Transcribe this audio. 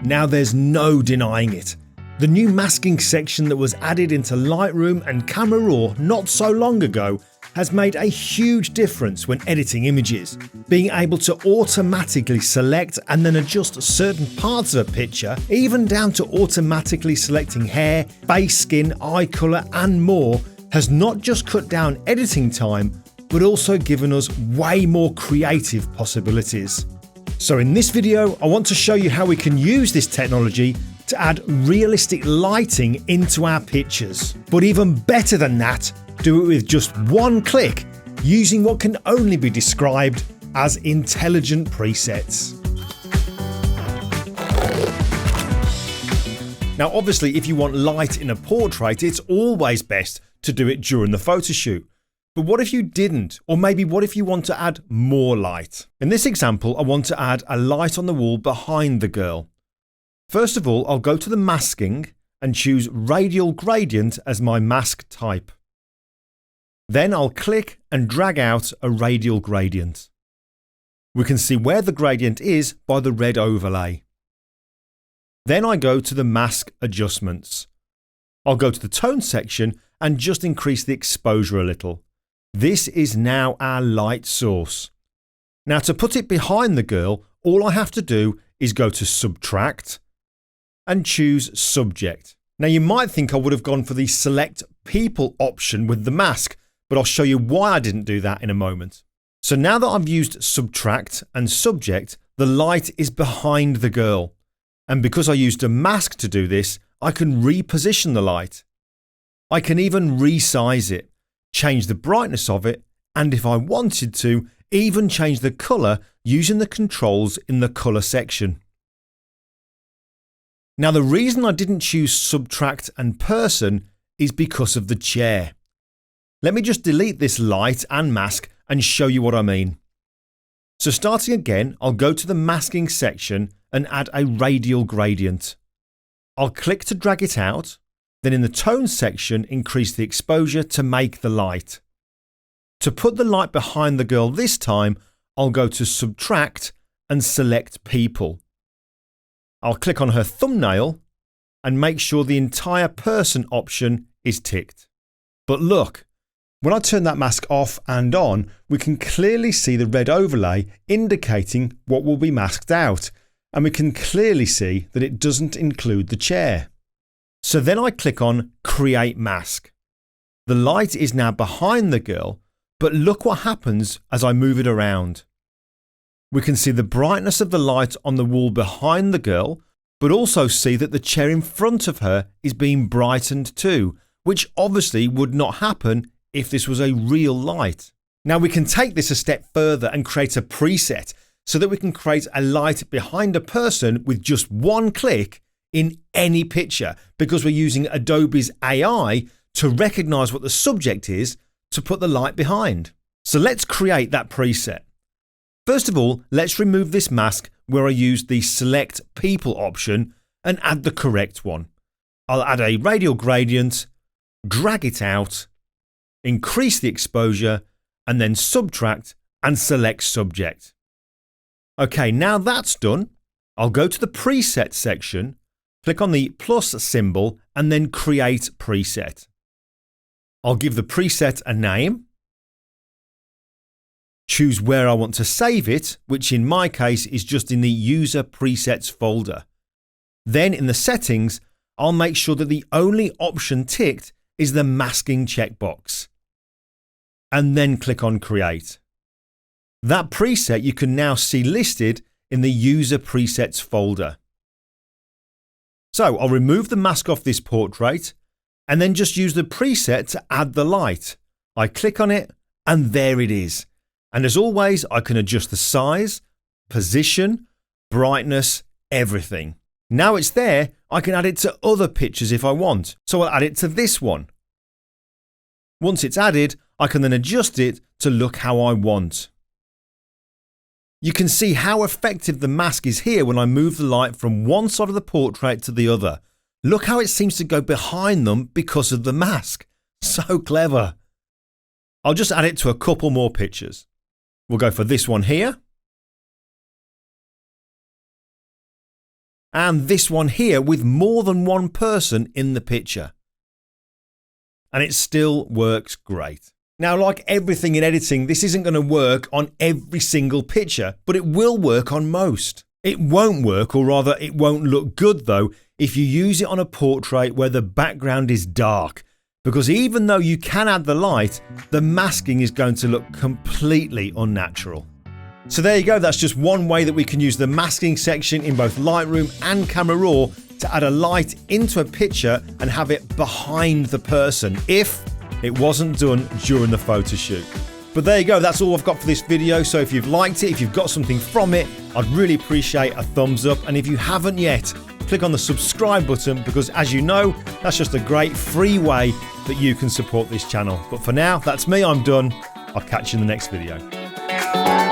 Now there's no denying it. The new masking section that was added into Lightroom and Camera Raw not so long ago has made a huge difference when editing images. Being able to automatically select and then adjust certain parts of a picture, even down to automatically selecting hair, face, skin, eye colour and more, has not just cut down editing time, but also given us way more creative possibilities. So in this video, I want to show you how we can use this technology to add realistic lighting into our pictures. But even better than that, do it with just one click using what can only be described as intelligent presets. Now obviously if you want light in a portrait, it's always best to do it during the photo shoot. But what if you didn't? Or maybe what if you want to add more light? In this example, I want to add a light on the wall behind the girl. First of all, I'll go to the masking and choose radial gradient as my mask type. Then I'll click and drag out a radial gradient. We can see where the gradient is by the red overlay. Then I go to the mask adjustments. I'll go to the tone section and just increase the exposure a little. This is now our light source. Now to put it behind the girl, all I have to do is go to Subtract and choose Subject. Now you might think I would have gone for the Select People option with the mask, but I'll show you why I didn't do that in a moment. So now that I've used Subtract and Subject, the light is behind the girl. And because I used a mask to do this, I can reposition the light. I can even resize it, change the brightness of it, and if I wanted to, even change the colour using the controls in the colour section. Now the reason I didn't choose Subtract and Person is because of the chair. Let me just delete this light and mask and show you what I mean. So starting again, I'll go to the masking section and add a radial gradient. I'll click to drag it out, then in the tone section increase the exposure to make the light. To put the light behind the girl this time, I'll go to Subtract and select People. I'll click on her thumbnail and make sure the entire person option is ticked. But look, when I turn that mask off and on, we can clearly see the red overlay indicating what will be masked out, and we can clearly see that it doesn't include the chair. So then I click on Create Mask. The light is now behind the girl, but look what happens as I move it around. We can see the brightness of the light on the wall behind the girl, but also see that the chair in front of her is being brightened too, which obviously would not happen if this was a real light. Now we can take this a step further and create a preset so that we can create a light behind a person with just one click in any picture, because we're using Adobe's AI to recognize what the subject is to put the light behind. So let's create that preset. First of all, let's remove this mask where I used the Select People option and add the correct one. I'll add a radial gradient, drag it out, increase the exposure, and then Subtract and select Subject. Okay, now that's done, I'll go to the Preset section, click on the plus symbol, and then Create Preset. I'll give the preset a name, choose where I want to save it, which in my case is just in the User Presets folder. Then in the settings, I'll make sure that the only option ticked is the masking checkbox. And then click on Create. That preset you can now see listed in the User Presets folder. So I'll remove the mask off this portrait and then just use the preset to add the light. I click on it and there it is. And as always, I can adjust the size, position, brightness, everything. Now it's there, I can add it to other pictures if I want. So I'll add it to this one. Once it's added, I can then adjust it to look how I want. You can see how effective the mask is here when I move the light from one side of the portrait to the other. Look how it seems to go behind them because of the mask. So clever. I'll just add it to a couple more pictures. We'll go for this one here. and this one here with more than one person in the picture. And it still works great. Now, like everything in editing, this isn't going to work on every single picture, but it will work on most. It won't work, or rather it won't look good though, if you use it on a portrait where the background is dark, because even though you can add the light, the masking is going to look completely unnatural. So there you go, that's just one way that we can use the masking section in both Lightroom and Camera Raw to add a light into a picture and have it behind the person if it wasn't done during the photo shoot. But there you go, that's all I've got for this video. So if you've liked it, if you've got something from it, I'd really appreciate a thumbs up. And if you haven't yet, click on the subscribe button, because as you know, that's just a great free way that you can support this channel. But for now, that's me, I'm done. I'll catch you in the next video.